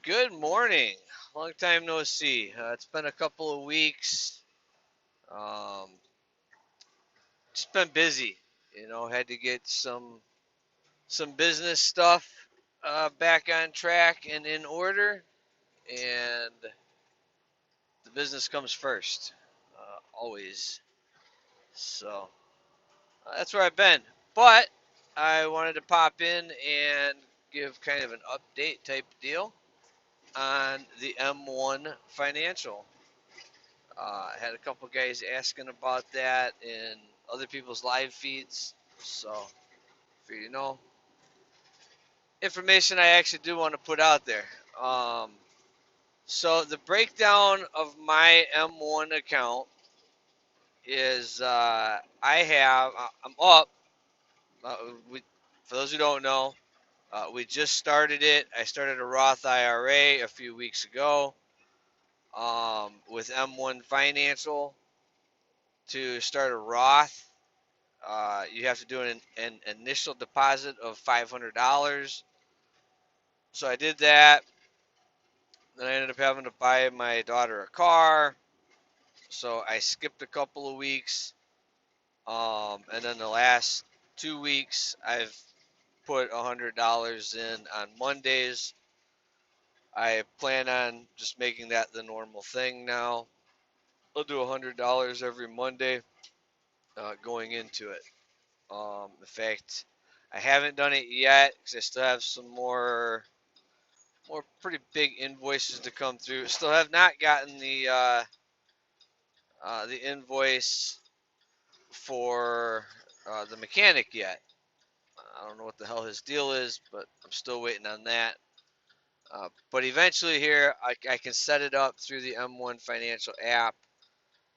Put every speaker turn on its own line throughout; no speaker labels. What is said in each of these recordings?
Good morning. Long time no see. It's been a couple of weeks. Um, just been busy. Had to get some business stuff back on track and in order, and the business comes first, always. So that's where I've been. But I wanted to pop in and give kind of an update type deal on the M1 Financial. I had a couple guys asking about that in other people's live feeds. So, for information I actually do want to put out there. Um, so, the breakdown of my M1 account is I'm up. Uh, we, for those who don't know, we just started it. I started a Roth IRA a few weeks ago with M1 Financial. To start a Roth, you have to do an initial deposit of $500. So I did that. Then I ended up having to buy my daughter a car. So I skipped a couple of weeks. And then the last 2 weeks, I've put $100 in on Mondays. I plan on just making that the normal thing now. I'll do $100 every Monday going into it. In fact, I haven't done it yet because I still have some more pretty big invoices to come through. Still have not gotten the invoice for the mechanic yet. I don't know what the hell his deal is, but I'm still waiting on that. But eventually here, I can set it up through the M1 Financial app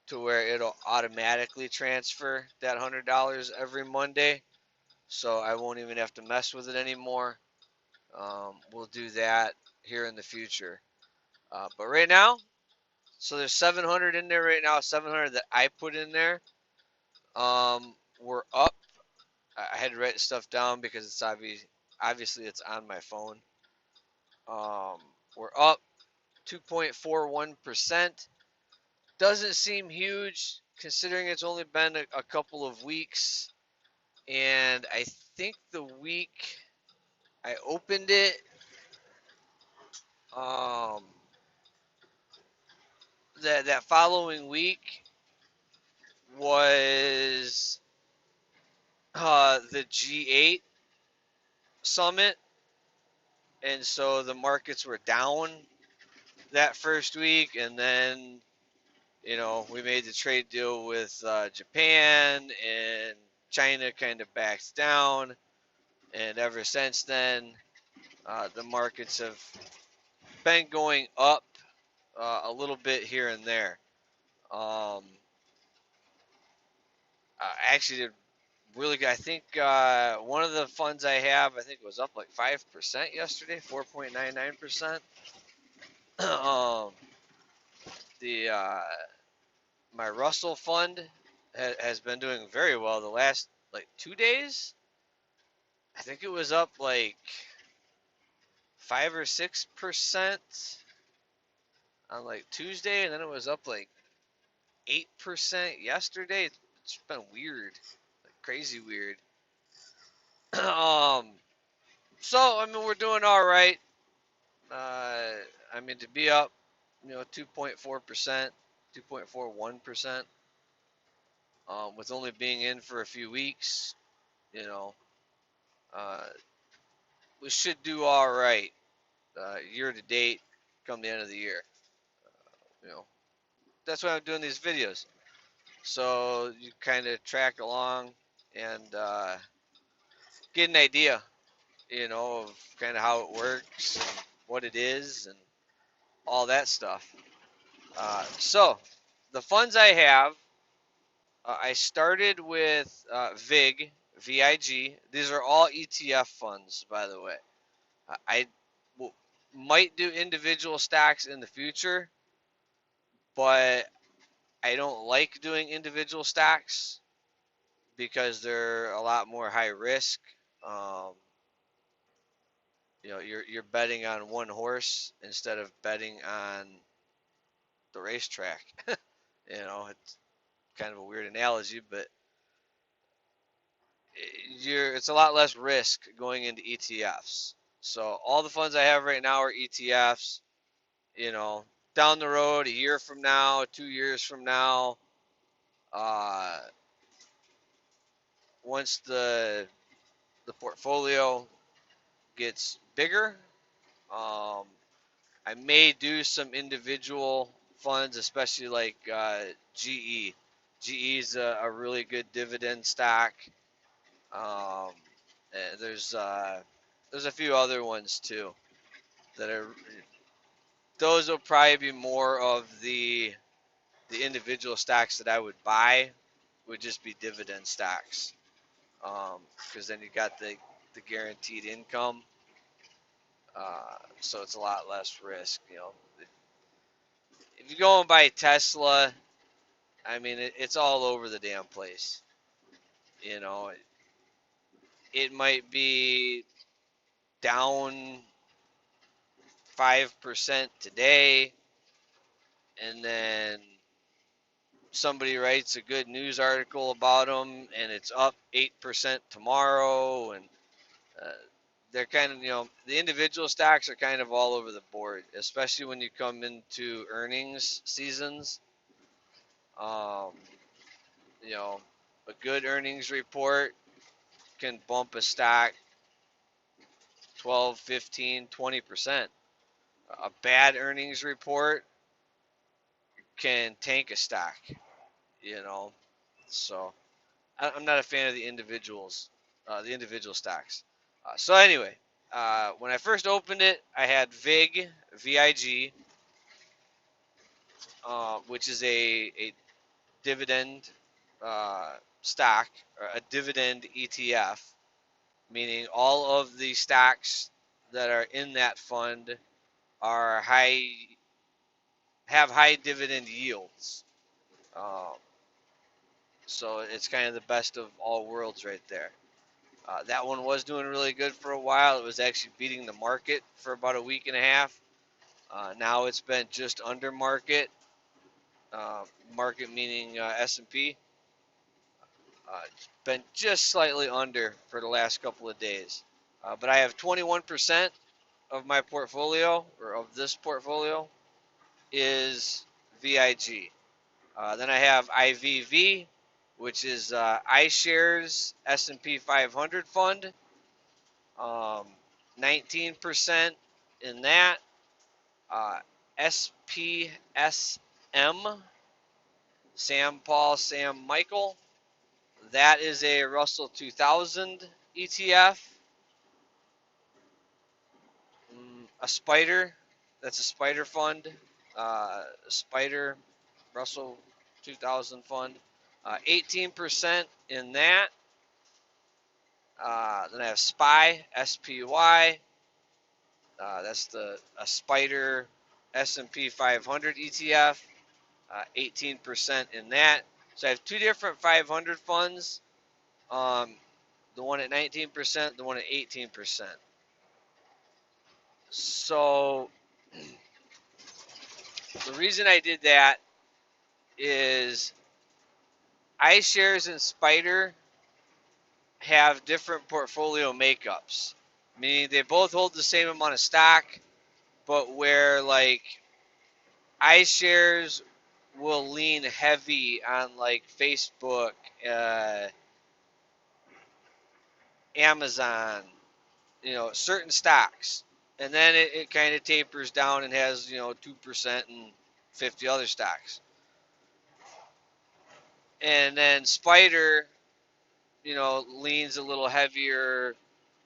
to where it'll automatically transfer that $100 every Monday. So I won't even have to mess with it anymore. We'll do that here in the future. But right now, so there's 700 in there right now. 700 that I put in there. We're up. I had to write the stuff down because it's obviously it's on my phone. Um, we're up 2.41%. Doesn't seem huge considering it's only been a couple of weeks. And I think the week I opened it, um, that following week was the G8 summit, and so the markets were down that first week, and then we made the trade deal with Japan, and China kind of backs down, and ever since then, the markets have been going up a little bit here and there. Um, Actually, did really good. I think one of the funds I have, I think it was up like 5% yesterday, 4.99%. um, the My Russell fund has been doing very well the last like 2 days. I think it was up like 5 or 6% on like Tuesday, and then it was up like 8% yesterday. It's been weird, like crazy weird. um, so I mean we're doing all right. I mean to be up, 2.4%, 2.41%, with only being in for a few weeks, you know, uh, we should do all right year to date come the end of the year. You know, that's why I'm doing these videos. So you kind of track along and get an idea, of kind of how it works and what it is and all that stuff. So the funds I have, I started with VIG, VIG. These are all ETF funds, by the way. I might do individual stocks in the future, but I don't like doing individual stocks because they're a lot more high risk. Um, you're betting on one horse instead of betting on the racetrack. It's kind of a weird analogy, but it's a lot less risk going into ETFs. So all the funds I have right now are ETFs. You know, down the road, a year from now, 2 years from now, uh, once the portfolio gets bigger, um, I may do some individual funds, especially like GE. GE is a really good dividend stock. Um, there's a few other ones too that are those will probably be more of the individual stocks that I would buy would just be dividend stocks because then you got the guaranteed income, so it's a lot less risk. If you go and buy Tesla, I mean it's all over the damn place. You know, it might be down 5% today, and then somebody writes a good news article about them, and it's up 8% tomorrow, and uh, they're kind of the individual stocks are kind of all over the board, especially when you come into earnings seasons. Um, you know, a good earnings report can bump a stock 12, 15, 20%. A bad earnings report can tank a stock, you know. So I'm not a fan of the individual stocks. So anyway, when I first opened it, I had VIG, VIG, which is a dividend stock, or a dividend ETF, meaning all of the stocks that are in that fund are have high dividend yields. Um, so it's kind of the best of all worlds right there. That one was doing really good for a while. It was actually beating the market for about a week and a half. Now it's been just under market. Market meaning S&P. It's been just slightly under for the last couple of days. But I have 21% of my portfolio, or of this portfolio, is VIG. Then I have IVV, which is iShares S&P 500 fund. 19% in that. SPSM, Sam Paul, Sam Michael. That is a Russell 2000 ETF. A Spider, that's a Spider fund. Spider Russell 2000 fund. 18% in that. Then I have SPY, SPY. That's a Spider S&P 500 ETF. 18% in that. So I have two different 500 funds. The one at 19%, the one at 18%. So the reason I did that is iShares and Spider have different portfolio makeups, meaning they both hold the same amount of stock, but where like iShares will lean heavy on like Facebook, uh, Amazon, certain stocks, and then it kind of tapers down and has 2% and 50 other stocks, and then Spider leans a little heavier,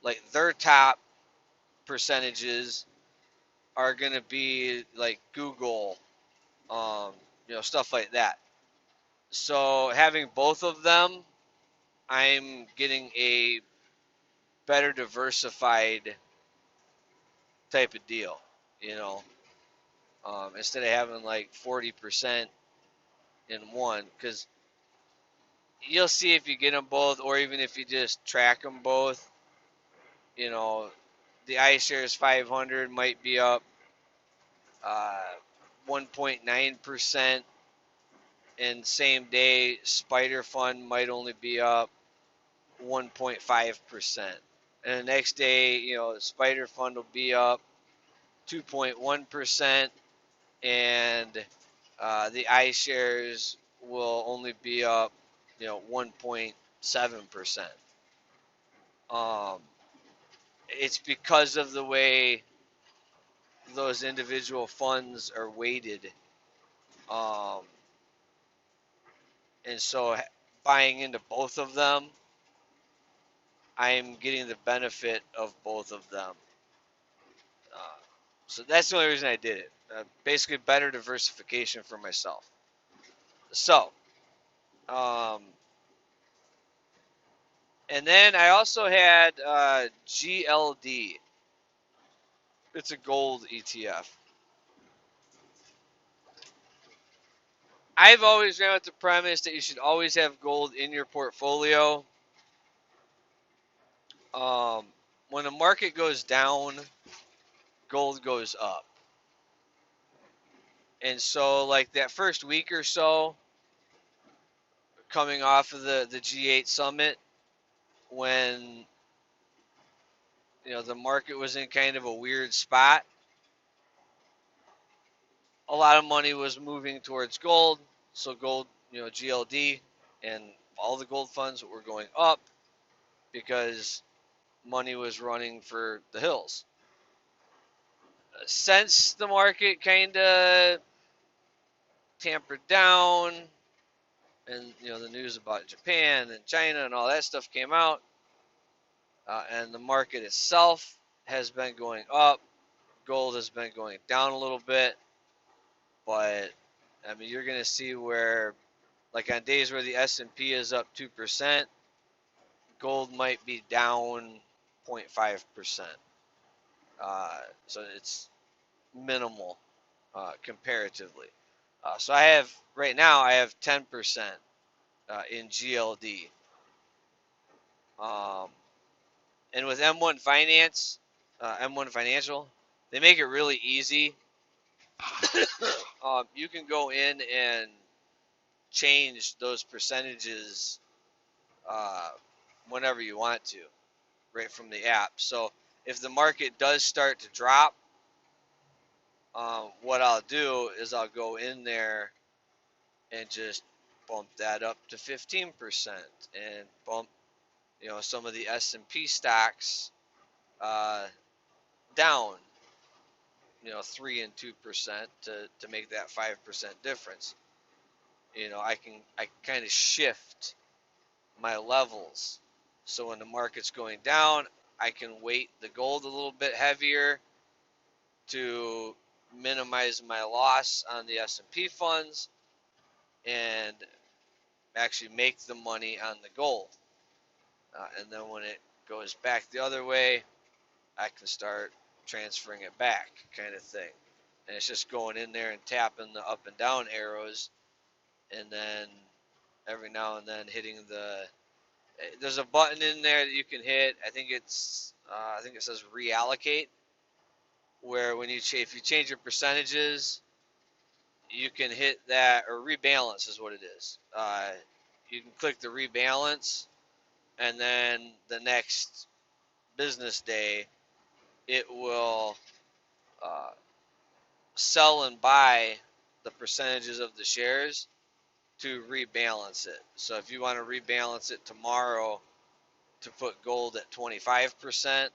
like their top percentages are going to be like Google, stuff like that. So having both of them, I'm getting a better diversified type of deal, you know, instead of having like 40% in one, because you'll see if you get them both, or even if you just track them both, you know, the iShares 500 might be up 1.9%, and same day Spider Fund might only be up 1.5%. And the next day, the Spider Fund will be up 2.1%, and the iShares will only be up, 1.7%. It's because of the way those individual funds are weighted. Um, and so buying into both of them, I'm getting the benefit of both of them. Uh, so that's the only reason I did it. Basically, better diversification for myself. So, um, and then I also had GLD. It's a gold ETF. I've always ran with the premise that you should always have gold in your portfolio. Um, when the market goes down, gold goes up. And so, like that first week or so, coming off of the G8 summit, when the market was in kind of a weird spot, a lot of money was moving towards gold. So gold, GLD, and all the gold funds were going up because money was running for the hills. Since the market kind of tampered down, and the news about Japan and China and all that stuff came out, and the market itself has been going up. Gold has been going down a little bit, but I mean, you're going to see where, like on days where the S&P is up 2%, gold might be down 0.5%. So it's minimal comparatively. So right now I have 10% in GLD. Um, and with M1 Finance, M1 Financial, they make it really easy. You can go in and change those percentages uh, whenever you want to, right from the app. So if the market does start to drop, what I'll do is I'll go in there and just bump that up to 15% and bump some of the S&P stocks uh, down 3 and 2% to make that 5% difference. I kind of shift my levels. So when the market's going down, I can weight the gold a little bit heavier to minimize my loss on the S&P funds and actually make the money on the gold. And then when it goes back the other way, I can start transferring it back, kind of thing. And it's just going in there and tapping the up and down arrows, and then every now and then hitting there's a button in there that you can hit. I think it says reallocate, where if you change your percentages, you can hit that, or rebalance is what it is. You can click the rebalance, and then the next business day, it will uh, sell and buy the percentages of the shares to rebalance it. So if you want to rebalance it tomorrow to put gold at 25%,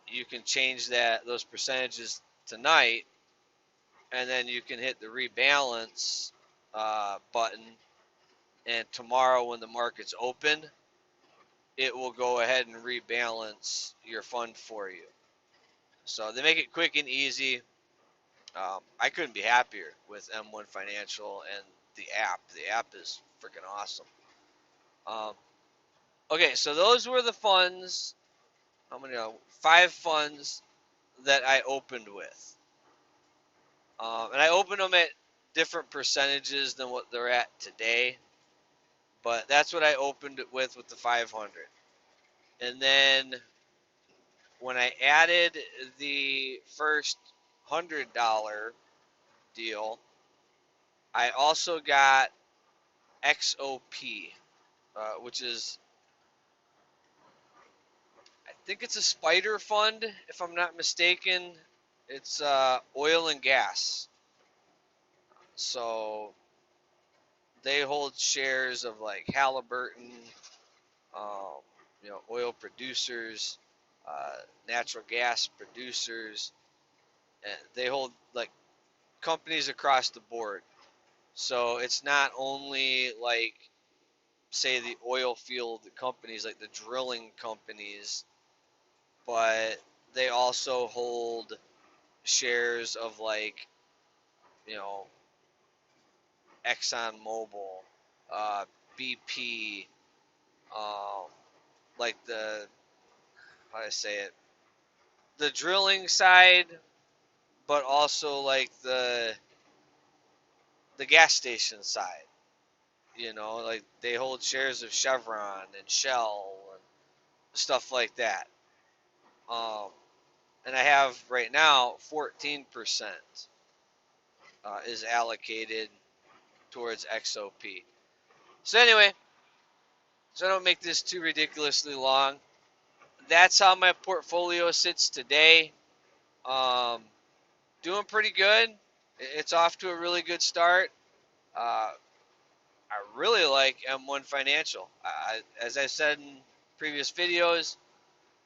you can change those percentages tonight, and then you can hit the rebalance button, and tomorrow when the market's open, it will go ahead and rebalance your fund for you. So they make it quick and easy. I couldn't be happier with M1 Financial and the app. The app is freaking awesome. Um, okay, so those were the funds. How many? 5 funds that I opened with. And I opened them at different percentages than what they're at today. But that's what I opened it with the 500. And then when I added the first $100 deal, I also got XOP, which is, I think it's a spider fund, if I'm not mistaken. It's oil and gas. So they hold shares of like Halliburton, um, oil producers, uh, natural gas producers, and they hold like companies across the board. So it's not only like, say, the oil field companies, like the drilling companies, but they also hold shares of like, you know, Exxon Mobil, uh, BP, um, like how do I say it, the drilling side, but also like the gas station side. Like they hold shares of Chevron and Shell and stuff like that. Um, and I have right now 14% is allocated towards XOP. So anyway, so I don't make this too ridiculously long. That's how my portfolio sits today. Um, Doing pretty good. It's off to a really good start. Uh, I really like M1 Financial. As I said in previous videos,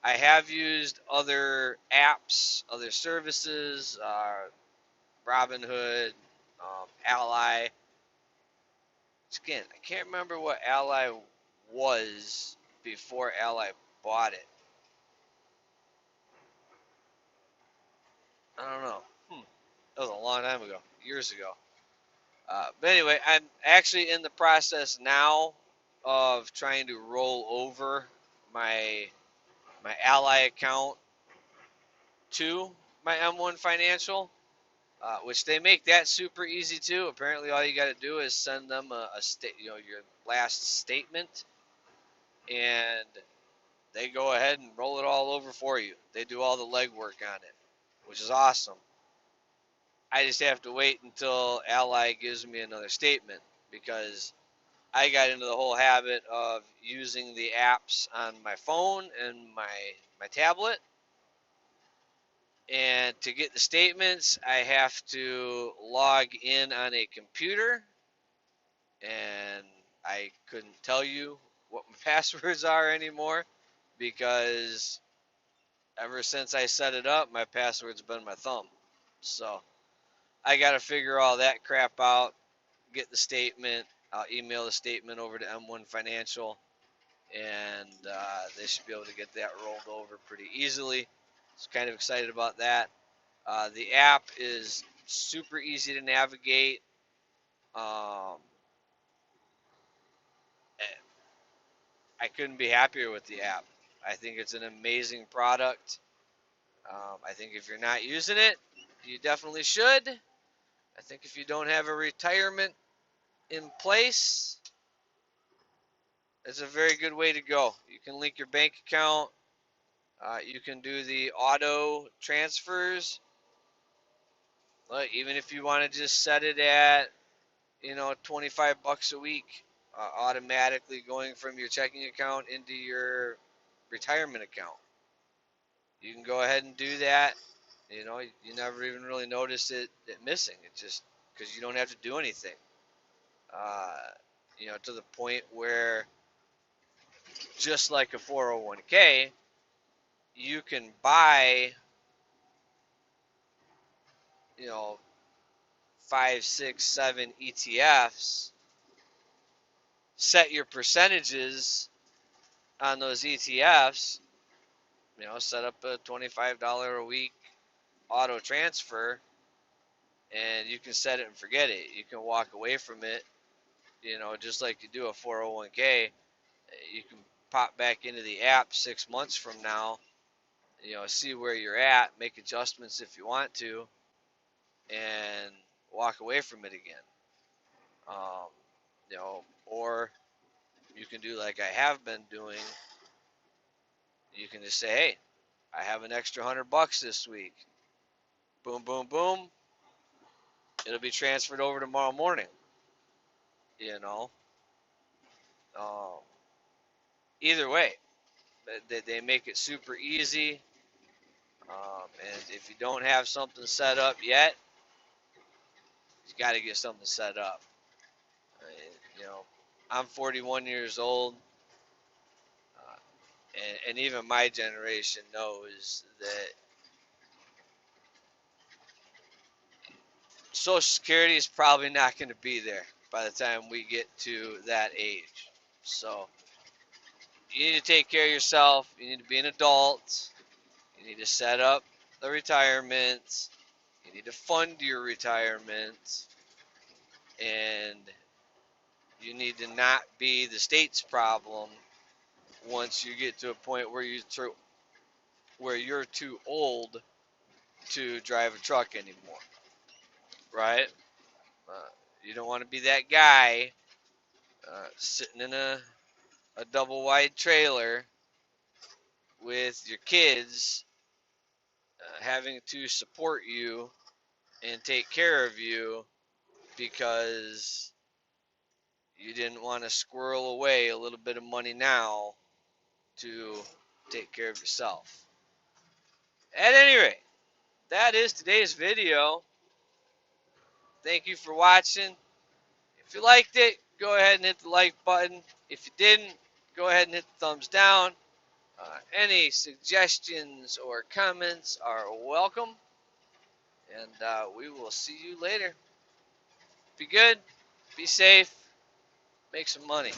I have used other apps, other services, Robinhood, Ally. Again, I can't remember what Ally was before Ally bought it. I don't know. That was a long time ago, years ago. But anyway, I'm actually in the process now of trying to roll over my my Ally account to my M1 Financial, which they make that super easy too. Apparently, all you got to do is send them a state, your last statement, and they go ahead and roll it all over for you. They do all the legwork on it, which is awesome. I just have to wait until Ally gives me another statement because I got into the whole habit of using the apps on my phone and my tablet. And to get the statements, I have to log in on a computer, and I couldn't tell you what my passwords are anymore because ever since I set it up, my password's been my thumb. So I got to figure all that crap out, get the statement. I'll email the statement over to M1 Financial, and they should be able to get that rolled over pretty easily. So kind of excited about that. The app is super easy to navigate. Um, I couldn't be happier with the app. I think it's an amazing product. I think if you're not using it, you definitely should. I think if you don't have a retirement in place, it's a very good way to go. You can link your bank account. You can do the auto transfers. Even if you want to just set it at, 25 bucks a week, automatically going from your checking account into your retirement account. You can go ahead and do that. You never even really notice it missing. It's just because you don't have to do anything. Uh, to the point where, just like a 401k, you can buy, you know, 5, 6, 7 ETFs, set your percentages on those ETFs, set up a $25 a week auto transfer, and you can set it and forget it. You can walk away from it, just like you do a 401k. You can pop back into the app 6 months from now, see where you're at, make adjustments if you want to, and walk away from it again. Um, or you can do like I have been doing. You can just say, hey, I have an extra $100 this week. Boom, boom, boom. It'll be transferred over tomorrow morning. You know, um, either way, they make it super easy. And if you don't have something set up yet, you got to get something set up. You know, I'm 41 years old, and even my generation knows that Social Security is probably not going to be there by the time we get to that age. So you need to take care of yourself. You need to be an adult. You need to set up the retirement. You need to fund your retirement. And you need to not be the state's problem once you get to a point where you're too old to drive a truck anymore, right? Uh, you don't want to be that guy sitting in a double wide trailer with your kids having to support you and take care of you because you didn't want to squirrel away a little bit of money now to take care of yourself. At any rate, that is today's video. Thank you for watching. If you liked it, go ahead and hit the like button. If you didn't, go ahead and hit the thumbs down. Any suggestions or comments are welcome. And we will see you later. Be good, be safe, make some money.